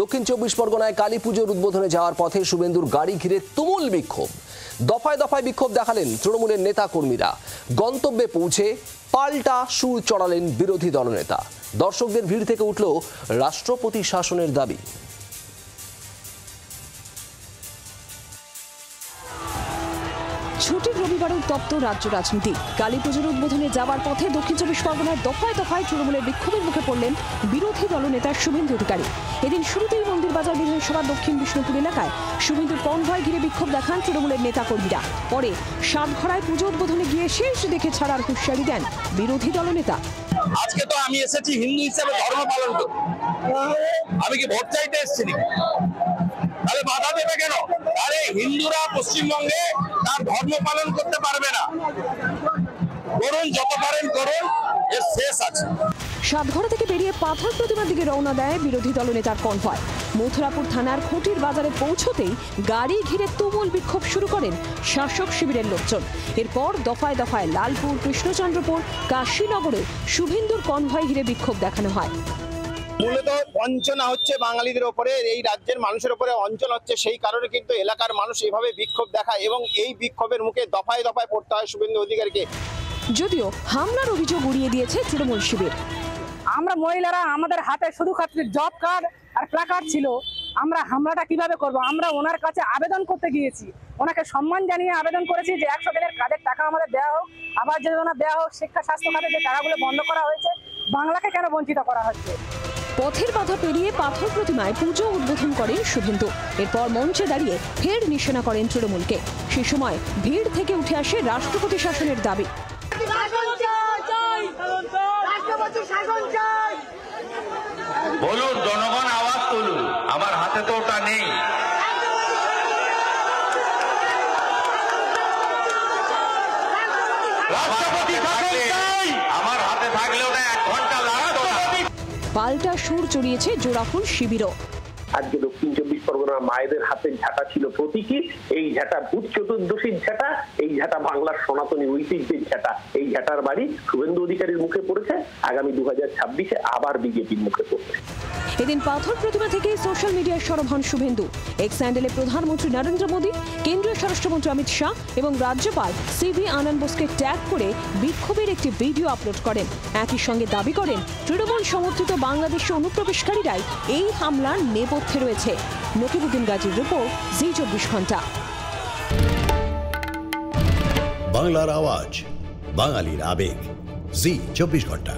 দক্ষিণ চব্বিশ পরগনায় কালী পুজোর উদ্বোধনে যাওয়ার পথে শুভেন্দুর গাড়ি ঘিরে তুমুল বিক্ষোভ। দফায় দফায় বিক্ষোভ দেখালেন তৃণমূলের নেতা কর্মীরা। গন্তব্যে পৌঁছে পাল্টা সুর চড়ালেন বিরোধী দলনেতা। দর্শকদের ভিড় থেকে উঠল রাষ্ট্রপতি শাসনের দাবি। ছুটির রবিবারেও তপ্ত রাজ্য রাজনীতি। কালী পুজোর উদ্বোধনে যাওয়ার পথে দক্ষিণ চব্বিশ পরগনার দফায় দফায় তৃণমূলের বিক্ষোভের মুখে পড়লেন বিরোধী দলনেতা শুভেন্দু অধিকারী। এদিন শুরুতেই মন্দিরবাজার বিধানসভার দক্ষিণ বিষ্ণুপুর এলাকায় শুভেন্দুর কনভয় ঘিরে বিক্ষোভ দেখান তৃণমূলের নেতাকর্মীরা। পরে সাতঘরায় পুজো উদ্বোধনে গিয়ে শেষ দেখে ছাড়ার হুঁশিয়ারি দেন বিরোধী দলনেতা। আজকে তো আমি এসেছি হিন্দু হিসেবে ধর্ম পালন করতে, আমি কি ভোট চাইতে এসেছি? তাহলে বাধা দেবে কেন? আরে হিন্দুরা পশ্চিমবঙ্গে তার ধর্ম পালন করতে পারবে না। করুন, যত পারেন করুন, এর শেষ আছে। সাতঘরা থেকে বেরিয়ে পাথর প্রতিমার দিকে রওনা দেয় বিরোধী দলনেতার কনভয়। মথুরাপুর থানার খুঁটির বাজারে পৌঁছতেই গাড়ি ঘিরে তুমুল বিক্ষোভ শুরু করেন শাসক শিবিরের লোকজন। এরপর দফায় দফায় লালপুর, কৃষ্ণচন্দ্রপুর, কাশীনগরে শুভেন্দুর কনভয় ঘিরে বিক্ষোভ দেখানো হয়। মূলত বঞ্চনা হচ্ছে বাঙালিদের ওপরে, এই রাজ্যের মানুষের উপরে অঞ্চল হচ্ছে, সেই কারণে কিন্তু এলাকার মানুষ এভাবে বিক্ষোভ দেখায় এবং এই বিক্ষোভের মুখে দফায় দফায় পড়তে হয় শুভেন্দু অধিকারীকে। যদিও হামলার অভিযোগ উড়িয়ে দিয়েছে তৃণমূল শিবির। আমরা মহিলারা, আমাদের হাতে শুধু জব কার্ড আর প্ল্যাকার্ড ছিল, আমরা হামলাটা কিভাবে করব? আমরা ওনার কাছে আবেদন করতে গিয়েছি, ওনাকে সম্মান জানিয়ে আবেদন করেছি যে 100 দিনের কাজের টাকা আমাদের দেওয়া হোক, আবার যোজনা দেওয়া হোক, শিক্ষা স্বাস্থ্য খাতে যে টাকাগুলো বন্ধ করা হয়েছে, বাংলাকে কেন বঞ্চিত করা হচ্ছে। পথের বাধা পেরিয়ে পাথর প্রতিমায় পুজো উদ্বোধন করেন শুভেন্দু। এরপর মঞ্চে দাঁড়িয়ে ফের নিশানা করেন তৃণমূলকে। সে সময় ভিড় থেকে উঠে আসে রাষ্ট্রপতি শাসনের দাবি। বলুন, জনগণ আওয়াজ তুলুন, আমার হাতে তো ওটা নেই। আমার হাতে থাকলে ওটা 1 ঘন্টা লাগতো না। পাল্টা সুর চড়িয়েছে জোড়াফুল শিবিরও। আজকে দক্ষিণ চব্বিশ পরগনার মায়েদের হাতের ঝাঁটা ছিল প্রতীকী। এই ঝাঁটা ভূত চতুর্দশীর ঝাঁটা, এই ঝাঁটা বাংলার সনাতনী ঐতিহ্যের ঝাঁটা। এই ঝাঁটার বাড়ি শুভেন্দু অধিকারীর মুখে পড়েছে, আগামী 2026-এ আবার বিজেপির মুখে পড়বে। এদিন পাথর প্রতিমা থেকে সোশ্যাল মিডিয়ায় সরব হন শুভেন্দু। এক্স হ্যান্ডেলে প্রধানমন্ত্রী নরেন্দ্র মোদী, কেন্দ্রীয় স্বরাষ্ট্রমন্ত্রী অমিত শাহ এবং রাজ্যপাল সিভি আনন্দ বোসকে ট্যাগ করে বিক্ষোভের একটি ভিডিও আপলোড করেন। একই সঙ্গে দাবি করেন তৃণমূল সমর্থিত বাংলাদেশে অনুপ্রবেশকারীরাই এই হামলার নেপথ্যে রয়েছে। নকিবুদ্দিন গাজীর রিপোর্ট, জি 24 ঘন্টা। বাংলার আওয়াজ, বাঙালির আবেগ, জি 24 ঘন্টা।